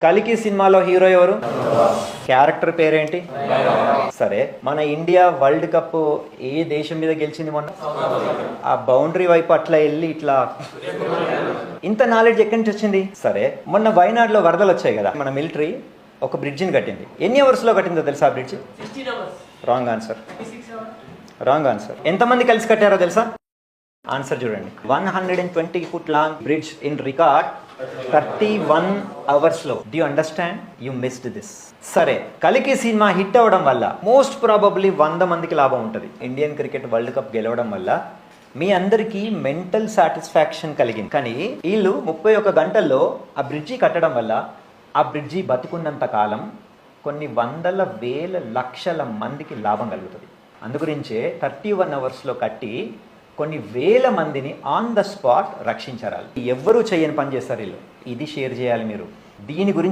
కలికి సినిమాలో హీరో ఎవరు? క్యారెక్టర్ పేరేంటి? సరే, మన ఇండియా వరల్డ్ కప్ ఏ దేశం మీద గెలిచింది మొన్న? ఆ బౌండరీ వైపు అట్లా వెళ్ళి ఇట్లా ఇంత నాలెడ్జ్ ఎక్కడి నుంచి వచ్చింది? సరే, మొన్న వయనాడులో వరదలు వచ్చాయి కదా, మన మిలిటరీ ఒక బ్రిడ్జిని కట్టింది. ఎన్ని అవర్స్లో కట్టిందో తెలుసా ఆ bridge? Wrong answer. Wrong answer. ఎంతమంది కలిసి కట్టారో తెలుసా? ఆన్సర్ చూడండి. 120 foot long bridge in record 31 hours లో. Do you understand? You missed this. సరే, కలికి సినిమా హిట్ అవ్వడం వల్ల మోస్ట్ ప్రాబబ్లీ 100 మందికి లాభం ఉంటుంది. ఇండియన్ క్రికెట్ వరల్డ్ కప్ గెలవడం వల్ల మీ అందరికీ మెంటల్ సాటిస్ఫాక్షన్ కలిగింది. కానీ వీళ్ళు 31 గంటల్లో ఆ బ్రిడ్జి కట్టడం వల్ల ఆ బ్రిడ్జి బతికున్నంత కాలం కొన్ని వందల వేల లక్షల మందికి లాభం కలుగుతుంది. అందుగురించే 31 hours కట్టి కొన్ని వేల మందిని ఆన్ ద స్పాట్ రక్షించారు. ఎవ్వరూ చేయని పని చేస్తారు వీళ్ళు. ఇది షేర్ చేయాలి మీరు. దీని గురించి